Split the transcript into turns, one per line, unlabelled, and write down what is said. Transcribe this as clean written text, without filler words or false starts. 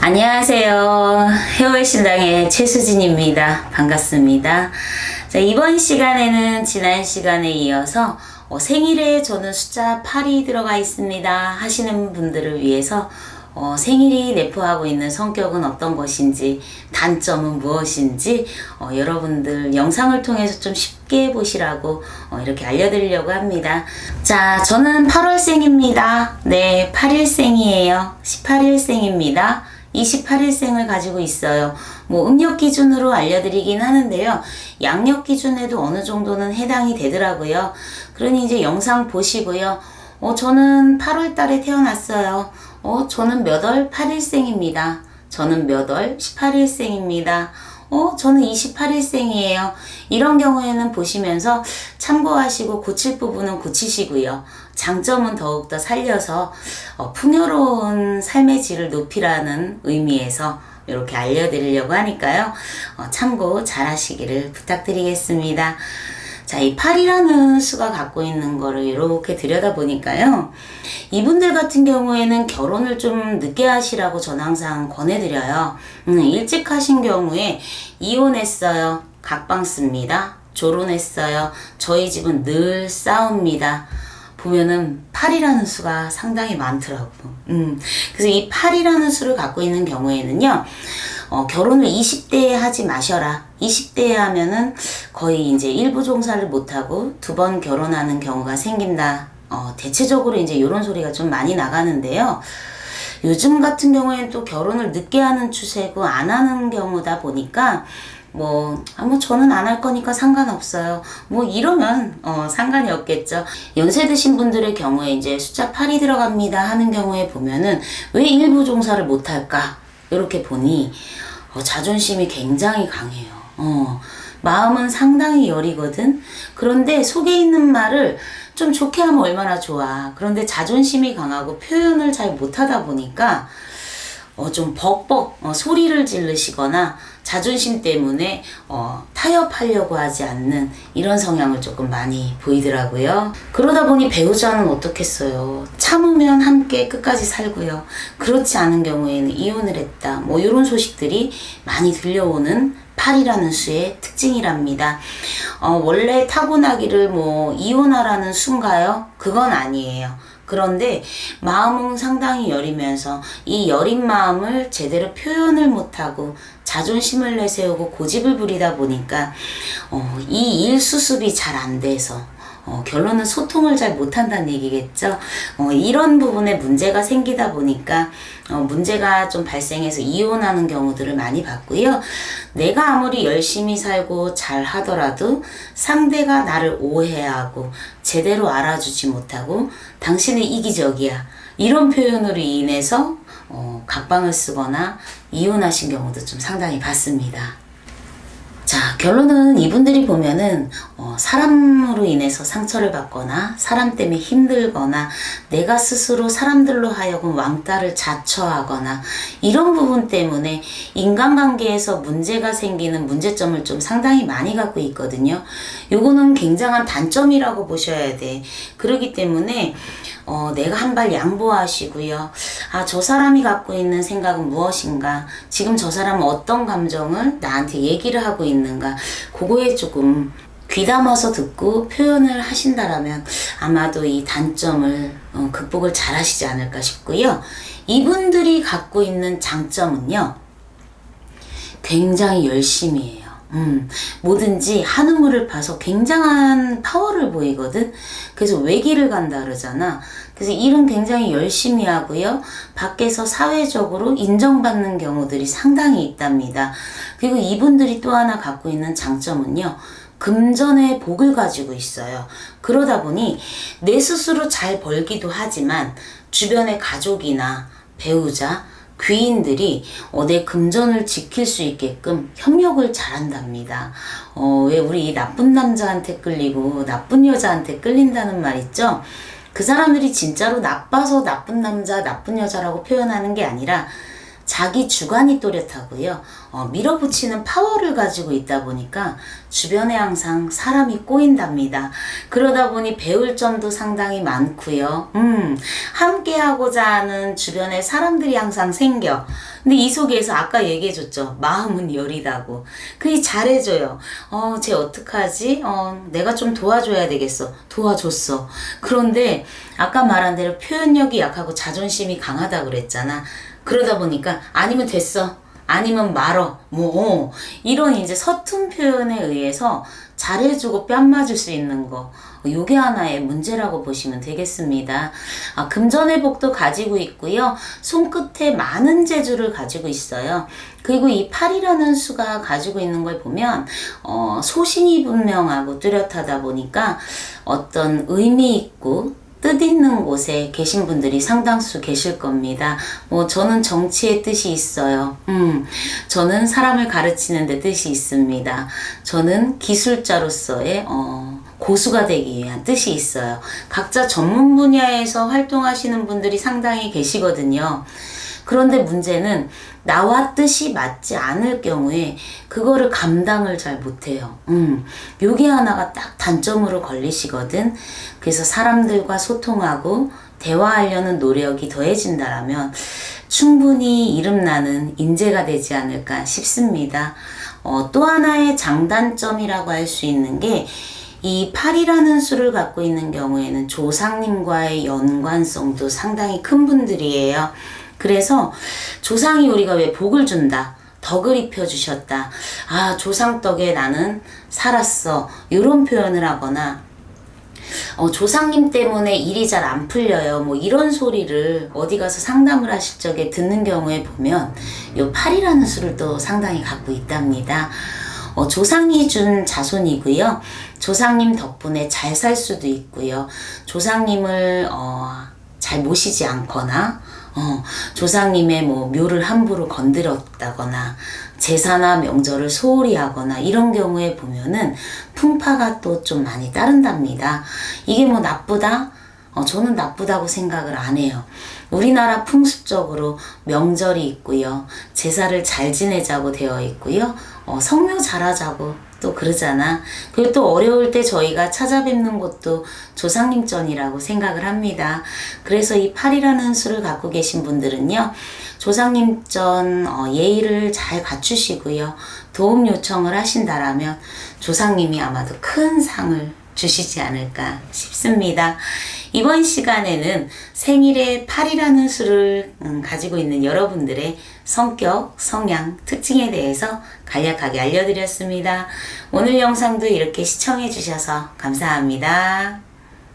안녕하세요. 해월신당의 최수진입니다. 반갑습니다. 자, 이번 시간에는 지난 시간에 이어서 생일에 저는 숫자 8이 들어가 있습니다 하시는 분들을 위해서 생일이 내포하고 있는 성격은 어떤 것인지, 단점은 무엇인지 여러분들 영상을 통해서 좀 쉽게 보시라고 이렇게 알려드리려고 합니다. 자, 저는 8월생입니다. 네, 8일생이에요. 18일생입니다. 28일생을 가지고 있어요. 음력 기준으로 알려드리긴 하는데요. 양력 기준에도 어느 정도는 해당이 되더라고요. 그러니 이제 영상 보시고요. 저는 8월 달에 태어났어요. 저는 몇 월? 8일생입니다. 저는 몇 월? 18일생입니다. 저는 28일생이에요. 이런 경우에는 보시면서 참고하시고 고칠 부분은 고치시고요. 장점은 더욱더 살려서 풍요로운 삶의 질을 높이라는 의미에서 이렇게 알려드리려고 하니까요. 참고 잘 하시기를 부탁드리겠습니다. 자, 이 8이라는 수가 갖고 있는 거를 이렇게 들여다보니까요. 이분들 같은 경우에는 결혼을 좀 늦게 하시라고 저는 항상 권해드려요. 일찍 하신 경우에 이혼했어요. 각방 씁니다. 결혼했어요. 저희 집은 늘 싸웁니다. 보면은 8이라는 수가 상당히 많더라고. 그래서 이 8이라는 수를 갖고 있는 경우에는요. 결혼을 20대에 하지 마셔라. 20대에 하면은 거의 이제 일부 종사를 못하고 두 번 결혼하는 경우가 생긴다. 대체적으로 이제 이런 소리가 좀 많이 나가는데요. 요즘 같은 경우에는 또 결혼을 늦게 하는 추세고 안 하는 경우다 보니까 저는 안 할 거니까 상관없어요. 이러면, 상관이 없겠죠. 연세 드신 분들의 경우에 이제 숫자 8이 들어갑니다 하는 경우에 보면은 왜 일부 종사를 못할까? 이렇게 보니, 자존심이 굉장히 강해요. 마음은 상당히 여리거든. 그런데 속에 있는 말을 좀 좋게 하면 얼마나 좋아. 그런데 자존심이 강하고 표현을 잘 못하다 보니까, 좀 벅벅 소리를 지르시거나 자존심 때문에 타협하려고 하지 않는 이런 성향을 조금 많이 보이더라고요. 그러다 보니 배우자는 어떻겠어요. 참으면 함께 끝까지 살고요. 그렇지 않은 경우에는 이혼을 했다. 이런 소식들이 많이 들려오는 8이라는 수의 특징이랍니다. 원래 타고나기를 이혼하라는 수인가요? 그건 아니에요. 그런데 마음은 상당히 여리면서 이 여린 마음을 제대로 표현을 못하고 자존심을 내세우고 고집을 부리다 보니까 이 일수습이 잘 안 돼서 결론은 소통을 잘 못한다는 얘기겠죠. 이런 부분에 문제가 생기다 보니까 문제가 좀 발생해서 이혼하는 경우들을 많이 봤고요. 내가 아무리 열심히 살고 잘 하더라도 상대가 나를 오해하고 제대로 알아주지 못하고 당신은 이기적이야. 이런 표현으로 인해서 각방을 쓰거나 이혼하신 경우도 좀 상당히 봤습니다. 자, 결론은 이분들이 보면은 사람으로 인해서 상처를 받거나 사람 때문에 힘들거나 내가 스스로 사람들로 하여금 왕따를 자처하거나 이런 부분 때문에 인간관계에서 문제가 생기는 문제점을 좀 상당히 많이 갖고 있거든요. 요거는 굉장한 단점이라고 보셔야 돼. 그렇기 때문에 내가 한 발 양보하시고요. 저 사람이 갖고 있는 생각은 무엇인가? 지금 저 사람은 어떤 감정을 나한테 얘기를 하고 있는가? 그거에 조금 귀담아서 듣고 표현을 하신다라면 아마도 이 단점을 극복을 잘 하시지 않을까 싶고요. 이분들이 갖고 있는 장점은요. 굉장히 열심히 해요. 뭐든지 한우물을 파서 굉장한 파워를 보이거든. 그래서 외길을 간다 그러잖아. 그래서 일은 굉장히 열심히 하고요. 밖에서 사회적으로 인정받는 경우들이 상당히 있답니다. 그리고 이분들이 또 하나 갖고 있는 장점은요. 금전의 복을 가지고 있어요. 그러다 보니 내 스스로 잘 벌기도 하지만 주변의 가족이나 배우자, 귀인들이 내 금전을 지킬 수 있게끔 협력을 잘한답니다. 왜 우리 나쁜 남자한테 끌리고 나쁜 여자한테 끌린다는 말 있죠? 그 사람들이 진짜로 나빠서 나쁜 남자, 나쁜 여자라고 표현하는 게 아니라 자기 주관이 또렷하고요. 밀어붙이는 파워를 가지고 있다 보니까 주변에 항상 사람이 꼬인답니다. 그러다 보니 배울 점도 상당히 많고요. 함께하고자 하는 주변에 사람들이 항상 생겨. 근데 이 속에서 아까 얘기해줬죠. 마음은 여리다고. 그게 잘해줘요. 쟤 어떡하지? 내가 좀 도와줘야 되겠어. 도와줬어. 그런데 아까 말한 대로 표현력이 약하고 자존심이 강하다 그랬잖아. 그러다 보니까 아니면 됐어. 아니면 말어. 이런 이제 서툰 표현에 의해서 잘해주고 뺨 맞을 수 있는 거. 요게 하나의 문제라고 보시면 되겠습니다. 금전회복도 가지고 있고요. 손끝에 많은 재주를 가지고 있어요. 그리고 이 8이라는 수가 가지고 있는 걸 보면 소신이 분명하고 뚜렷하다 보니까 어떤 의미 있고 뜻있는 곳에 계신 분들이 상당수 계실 겁니다. 저는 정치에 뜻이 있어요. 저는 사람을 가르치는 데 뜻이 있습니다. 저는 기술자로서의 고수가 되기 위한 뜻이 있어요. 각자 전문 분야에서 활동하시는 분들이 상당히 계시거든요. 그런데 문제는 나와 뜻이 맞지 않을 경우에 그거를 감당을 잘 못해요. 요게 하나가 딱 단점으로 걸리시거든. 그래서 사람들과 소통하고 대화하려는 노력이 더해진다라면 충분히 이름나는 인재가 되지 않을까 싶습니다. 또 하나의 장단점이라고 할 수 있는 게 이 8이라는 수를 갖고 있는 경우에는 조상님과의 연관성도 상당히 큰 분들이에요. 그래서 조상이 우리가 왜 복을 준다, 덕을 입혀주셨다, 조상 덕에 나는 살았어, 이런 표현을 하거나 조상님 때문에 일이 잘 안 풀려요, 이런 소리를 어디 가서 상담을 하실 적에 듣는 경우에 보면 요 8이라는 수를 또 상당히 갖고 있답니다. 조상이 준 자손이고요. 조상님 덕분에 잘 살 수도 있고요. 조상님을 잘 모시지 않거나 조상님의 묘를 함부로 건드렸다거나 제사나 명절을 소홀히 하거나 이런 경우에 보면은 풍파가 또 좀 많이 따른답니다. 이게 나쁘다? 저는 나쁘다고 생각을 안 해요. 우리나라 풍습적으로 명절이 있고요. 제사를 잘 지내자고 되어 있고요. 성묘 잘하자고 또 그러잖아. 그리고 또 어려울 때 저희가 찾아뵙는 곳도 조상님 전이라고 생각을 합니다. 그래서 이 8이라는 수를 갖고 계신 분들은요. 조상님 전 예의를 잘 갖추시고요. 도움 요청을 하신다라면 조상님이 아마도 큰 상을 주시지 않을까 싶습니다. 이번 시간에는 생일에 8이라는 수를 가지고 있는 여러분들의 성격, 성향, 특징에 대해서 간략하게 알려드렸습니다. 오늘 영상도 이렇게 시청해 주셔서 감사합니다.